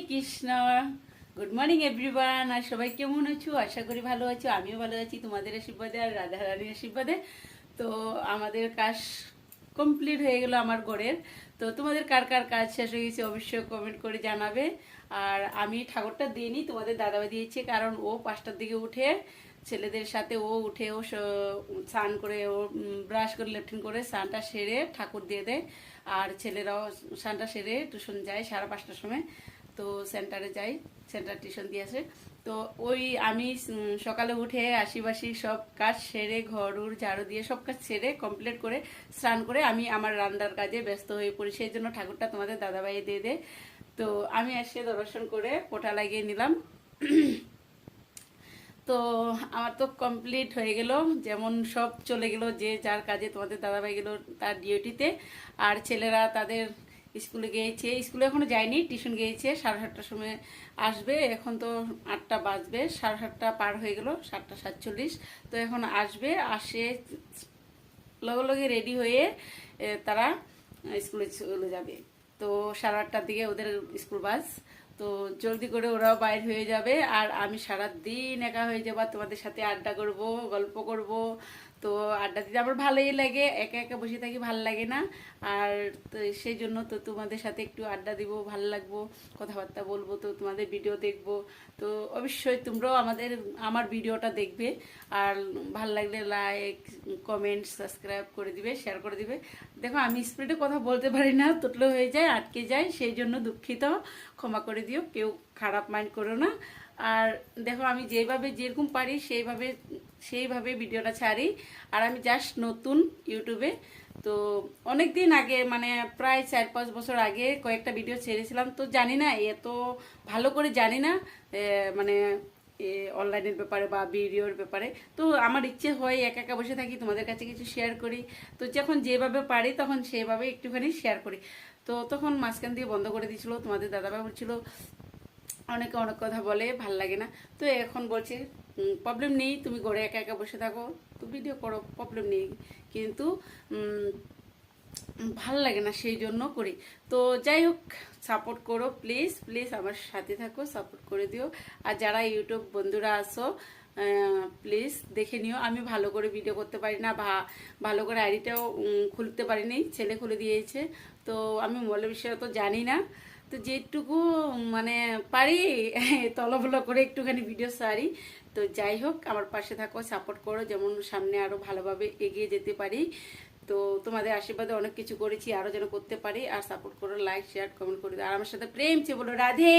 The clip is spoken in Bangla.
কৃষ্ণ। Good morning everyone. আর সবাই কেমন আছো? আশা করি ভালো আছো। আমিও ভালো আছি তোমাদের আশীর্বাদে আর রাধা রানীর আশীর্বাদে। তো আমাদের কাজ কমপ্লিট হয়ে গেল আমার ঘরের। তো তোমাদের কার কার কাজ শেষ হয়ে গেছে অবশ্যই কমেন্ট করে জানাবে। আর আমি ঠাকুরটা দিইনি, তোমাদের দাদাভাই দিয়েছে, কারণ ও 5টার দিকে উঠে ছেলেদের সাথে উঠে স্নান করে ব্রাশ করে লেট্রিন করে স্নানটা সেরে ঠাকুর দিয়ে দেয়। আর ছেলেরাও স্নানটা সেরে টিউশন যায় 5:30টার সময়। তো সেন্টারে যাই, সেন্টার টিউশন দিয়ে আসে। তো ওই আমি সকালে উঠে আশিবাসি সব কাজ সেরে ঘর উর ঝাড়ু দিয়ে সব কাজ সেরে কমপ্লিট করে স্নান করে আমি আমার রান্নার কাজে ব্যস্ত হয়ে পড়ি। সেই জন্য ঠাকুরটা তোমাদের দাদাভাই দিয়ে দেয়। তো আমি এসে দর্শন করে পোটা লাগিয়ে নিলাম। তো আমার তো কমপ্লিট হয়ে গেল, যেমন সব চলে গেল যে যার কাজে, তোমাদের দাদাভাই গেল তার ডিউটিতে, আর ছেলেরা তাদের স্কুলে গিয়েছে। স্কুলে এখনো যায়নি, টিউশন গিয়েছে। 7:30টার সময় আসবে। এখন তো 8টা বাজবে, 7:30 পার হয়ে গেল, 7:47। তো এখন আসবে, আসে লগে লগে রেডি হয়ে তারা স্কুলে চলে যাবে। তো 8:30টার দিকে ওদের স্কুল বাস। তো জলদি করে ওরাও বাইর হয়ে যাবে, আর আমি সারাদিন একা হয়ে যাবো। তোমাদের সাথে আড্ডা করব, গল্প করব। তো আড্ডা দিতে আমার ভালোই লাগে, একা একা বসে থাকি, ভালো লাগে না। আর তো সেই জন্য তো তোমাদের সাথে একটু আড্ডা দিব, ভালো লাগবো, কথাবার্তা বলবো, তো তোমাদের ভিডিও দেখবো। তো অবশ্যই তোমরাও আমার ভিডিওটা দেখবে। আর ভালো লাগলে লাইক, কমেন্ট, সাবস্ক্রাইব করে দিবে, শেয়ার করে দিবে। দেখো আমি স্পিডে কথা বলতে পারি না, তুতলো হয়ে যায়, আটকে যায়, সেই জন্য দুঃখিত, ক্ষমা করে দিও, কেউ খারাপ মাইন্ড করো না। আর দেখো আমি যেরকম পারি সেইভাবে ভিডিওটা ছাড়ি। আর আমি জাস্ট নতুন ইউটিউবে। তো অনেক দিন আগে, মানে প্রায় 4-5 বছর আগে কয়েকটা ভিডিও ছেড়েছিলাম। তো জানি না, এত ভালো করে জানি না মানে অনলাইনের ব্যাপারে বা ভিডিওর ব্যাপারে। তো আমার ইচ্ছে হয় একা একা বসে থাকি, তোমাদের কাছে কিছু শেয়ার করি। তো যখন যেভাবে পারি তখন সেভাবে একটুখানি শেয়ার করি। তো তখন মাঝখান দিয়ে বন্ধ করে দিয়েছিল, তোমাদের দাদাভাই বলছিল অনেকে অনেক কথা বলে, ভাল লাগে না। তো এখন বলছে প্রবলেম নেই, তুমি ঘরে একা একা বসে থাকো, তো ভিডিও করো, প্রবলেম নেই, কিন্তু ভাল লাগে না, সেই জন্য করি। তো যাই হোক, সাপোর্ট করো, প্লিজ প্লিজ আমার সাথে থাকো, সাপোর্ট করে দিও। আর যারা ইউটিউব বন্ধুরা আসো, প্লিজ দেখে নিও। আমি ভালো করে ভিডিও করতে পারি না, ভালো করে আইডিটাও খুলতে পারিনি, ছেলে খুলে দিয়েছে। তো আমি মোবাইলের বিষয়ে তো জানি না। তো যেটুকু মানে পারি তলবলো করে একটুখানি ভিডিও সারি। তো যাই হোক, আমার পাশে থাকো, সাপোর্ট করো, যেমন সামনে আরও ভালোভাবে এগিয়ে যেতে পারি। তো তোমাদের আশীর্বাদে অনেক কিছু করেছি, আরও যেন করতে পারি। আর সাপোর্ট করো, লাইক শেয়ার কমেন্ট করে দাও। আর আমার সাথে প্রেম চেয়ে বলো রাধে।